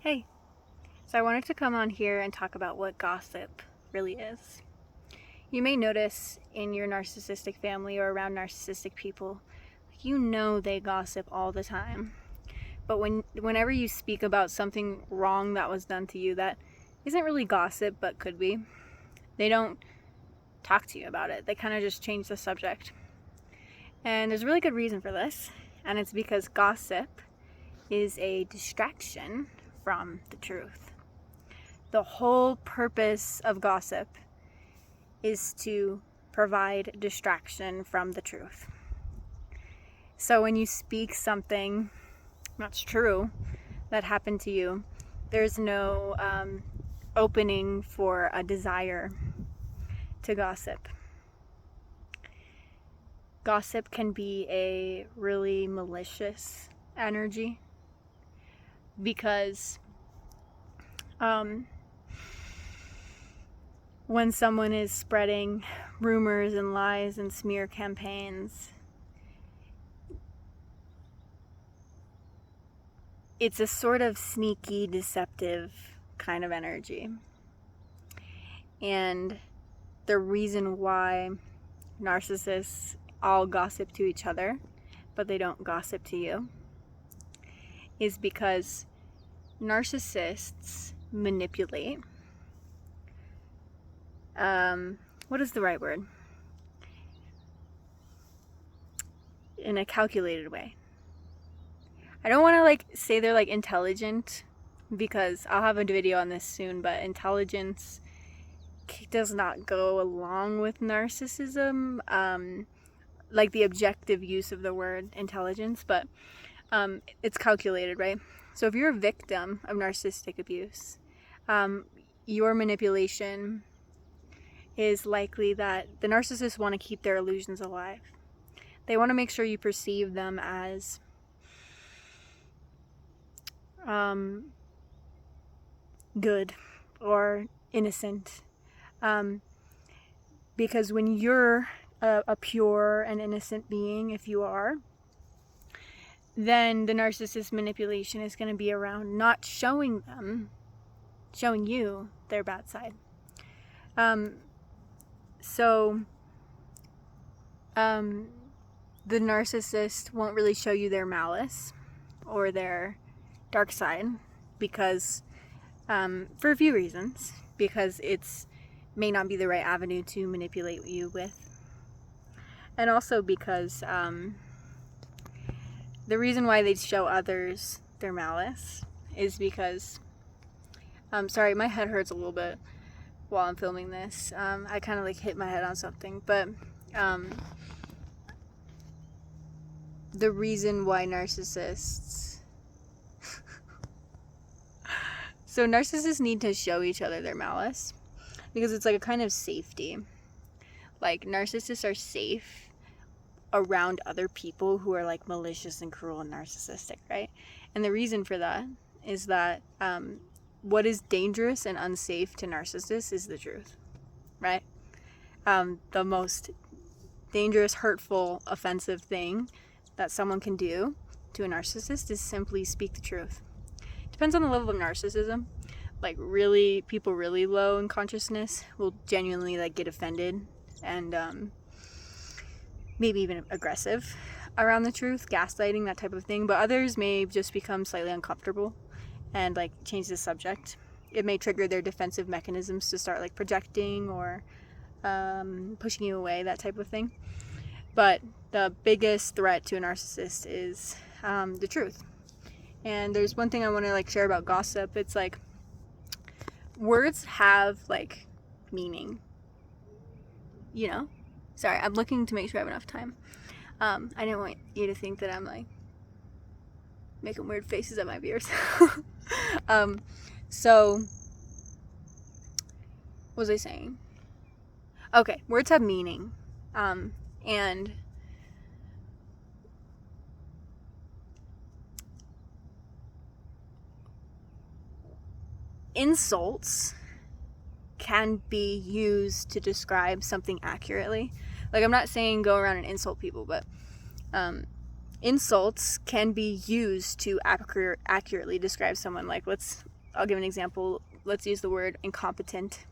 Hey, so I wanted to come on here and talk about what gossip really is. You may notice in your narcissistic family or around narcissistic people, you know they gossip all the time. But whenever you speak about something wrong that was done to you that isn't really gossip but could be, they don't talk to you about it. They kind of just change the subject. And there's a really good reason for this, and it's because gossip is a distraction from the truth. The whole purpose of gossip is to provide distraction from the truth. So when you speak something that's true that happened to you, there's no opening for a desire to gossip. Gossip can be a really malicious energy because when someone is spreading rumors and lies and smear campaigns, it's a sort of sneaky, deceptive kind of energy. And the reason why narcissists all gossip to each other, but they don't gossip to you, is because narcissists manipulate. What is the right word? In a calculated way. I don't want to say they're intelligent, because I'll have a video on this soon, but intelligence does not go along with narcissism, the objective use of the word intelligence, but it's calculated, right? So if you're a victim of narcissistic abuse, your manipulation is likely that the narcissists want to keep their illusions alive. They want to make sure you perceive them as good or innocent, because when you're a pure and innocent being, if you are, then the narcissist manipulation is going to be around not showing you their bad side. The narcissist won't really show you their malice or their dark side because, for a few reasons, because it's may not be the right avenue to manipulate you with. And also because the reason why they show others their malice is because, sorry, my head hurts a little bit while I'm filming this. I kind of hit my head on something, but the reason why narcissists so narcissists need to show each other their malice because it's a kind of safety. Narcissists are safe around other people who are malicious and cruel and narcissistic, right? And the reason for that is that what is dangerous and unsafe to narcissists is the truth, right? The most dangerous, hurtful, offensive thing that someone can do to a narcissist is simply speak the truth. Depends on the level of narcissism. People really low in consciousness will genuinely get offended and maybe even aggressive around the truth, gaslighting, that type of thing. But others may just become slightly uncomfortable and change the subject. It may trigger their defensive mechanisms to start projecting or pushing you away, that type of thing. But the biggest threat to a narcissist is the truth. And there's one thing I want to share about gossip. It's words have meaning, Sorry, I'm looking to make sure I have enough time. I didn't want you to think that I'm making weird faces at my viewers. So what was I saying? Okay, words have meaning, and insults can be used to describe something accurately. I'm not saying go around and insult people, but insults can be used to accurately describe someone. I'll give an example. Let's use the word incompetent.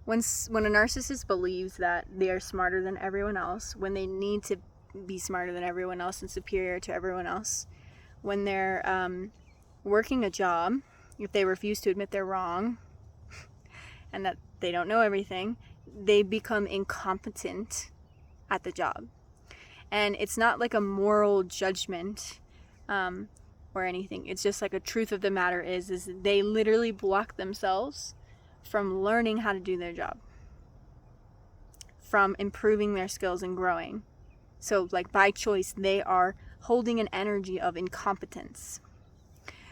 When a narcissist believes that they are smarter than everyone else, when they need to be smarter than everyone else and superior to everyone else, when they're working a job, if they refuse to admit they're wrong and that they don't know everything, they become incompetent at the job. And it's not like a moral judgment or anything. It's just like a truth of the matter is they literally block themselves from learning how to do their job, from improving their skills and growing. So like by choice, they are holding an energy of incompetence.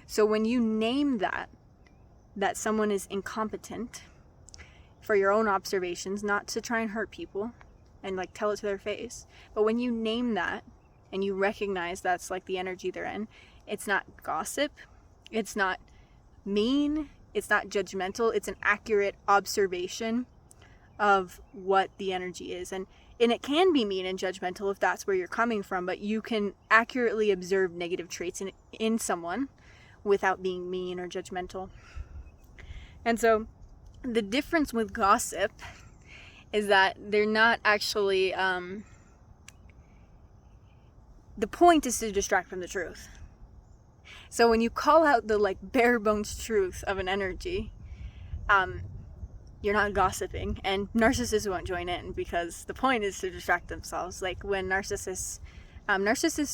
So when you name that someone is incompetent for your own observations, not to try and hurt people and like tell it to their face, but when you name that and you recognize that's like the energy they're in, it's not gossip, it's not mean, it's not judgmental, it's an accurate observation of what the energy is. And it can be mean and judgmental if that's where you're coming from, but you can accurately observe negative traits in someone without being mean or judgmental. And so the difference with gossip is that they're not actually, the point is to distract from the truth. So when you call out the like bare bones truth of an energy, you're not gossiping, and narcissists won't join in because the point is to distract themselves. Like when narcissists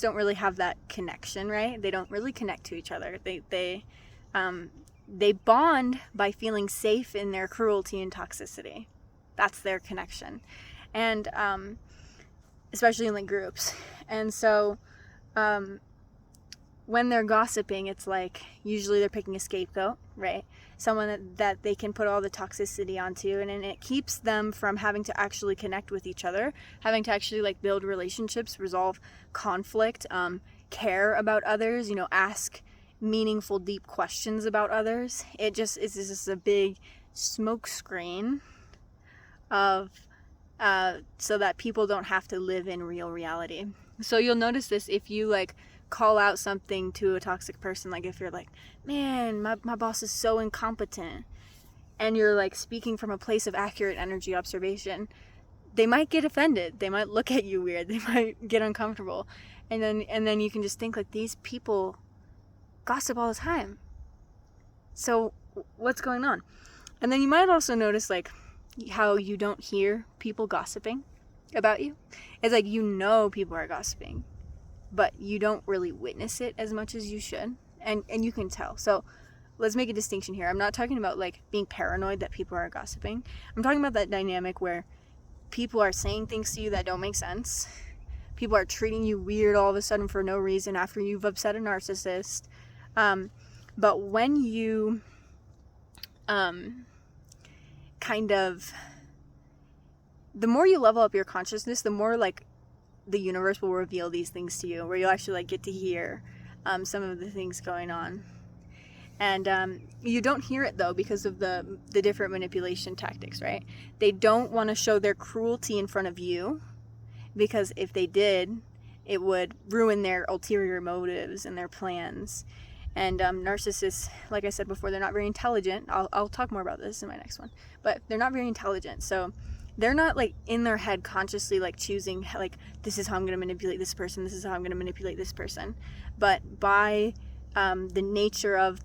don't really have that connection, right? They don't really connect to each other. They bond by feeling safe in their cruelty and toxicity. That's their connection, and especially in like groups. And so when they're gossiping, it's like usually they're picking a scapegoat, right? Someone that they can put all the toxicity onto, and it keeps them from having to actually connect with each other, having to actually like build relationships, resolve conflict, care about others, ask meaningful, deep questions about others. It just is just a big smoke screen of so that people don't have to live in real reality. So you'll notice this if you like call out something to a toxic person, like if you're like, man, my boss is so incompetent, and you're like speaking from a place of accurate energy observation, they might get offended, they might look at you weird, they might get uncomfortable, and then you can just think like, these people gossip all the time, so what's going on? And then you might also notice like how you don't hear people gossiping about you. It's like people are gossiping, but you don't really witness it as much as you should, and you can tell. So let's make a distinction here. I'm not talking about like being paranoid that people are gossiping. I'm talking about that dynamic where people are saying things to you that don't make sense. People are treating you weird all of a sudden for no reason after you've upset a narcissist. But when you the more you level up your consciousness, the more like the universe will reveal these things to you, where you'll actually like get to hear some of the things going on. And you don't hear it though because of the different manipulation tactics, right? They don't want to show their cruelty in front of you, because if they did, it would ruin their ulterior motives and their plans. And narcissists, like I said before, they're not very intelligent. I'll talk more about this in my next one, but they're not very intelligent. So they're not like in their head consciously like choosing like, this is how I'm going to manipulate this person, this is how I'm going to manipulate this person. But by the nature of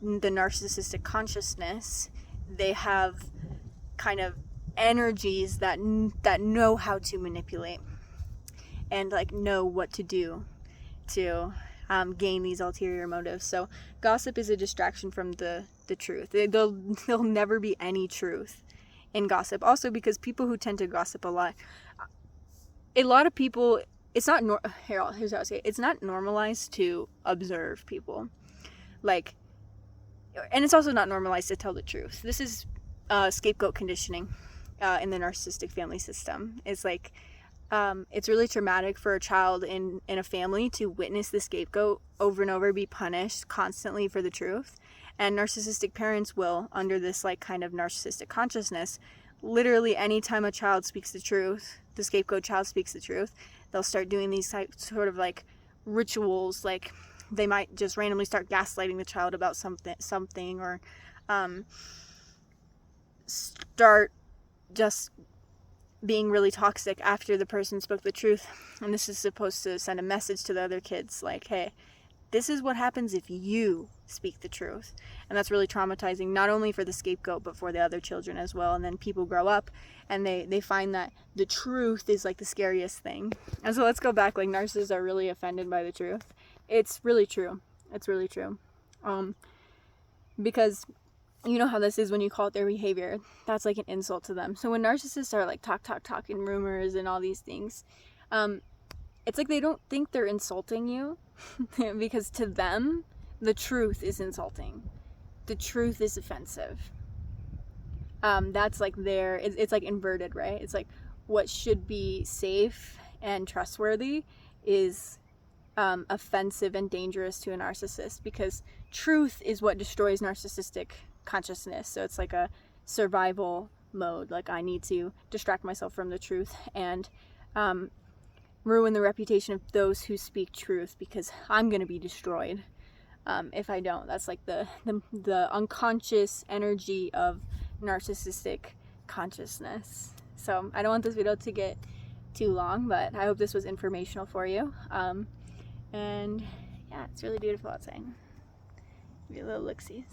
the narcissistic consciousness, they have kind of energies that know how to manipulate and like know what to do to gain these ulterior motives. So gossip is a distraction from the truth. There'll never be any truth in gossip. Also, because people who tend to gossip a lot of people, it's not here's how I say it. It's not normalized to observe people, like, and it's also not normalized to tell the truth. This is scapegoat conditioning in the narcissistic family system. It's like it's really traumatic for a child in a family to witness the scapegoat over and over be punished constantly for the truth. And narcissistic parents will, under this like kind of narcissistic consciousness, literally anytime a child speaks the truth, the scapegoat child speaks the truth, they'll start doing these sort of like rituals, like they might just randomly start gaslighting the child about something, or start just being really toxic after the person spoke the truth. And this is supposed to send a message to the other kids, like, hey, this is what happens if you speak the truth. And that's really traumatizing, not only for the scapegoat, but for the other children as well. And then people grow up and they find that the truth is like the scariest thing. And so let's go back, like, narcissists are really offended by the truth. It's really true. It's really true. Because you know how this is when you call it their behavior. That's like an insult to them. So when narcissists are like talking rumors and all these things, it's like they don't think they're insulting you because to them, the truth is insulting. The truth is offensive. That's like it's like inverted, right? It's like what should be safe and trustworthy is offensive and dangerous to a narcissist, because truth is what destroys narcissistic consciousness. So it's like a survival mode. Like, I need to distract myself from the truth and ruin the reputation of those who speak truth, because I'm going to be destroyed if I don't. That's like the unconscious energy of narcissistic consciousness. So I don't want this video to get too long, but I hope this was informational for you. And yeah, it's really beautiful outside. Give you a little look-sees.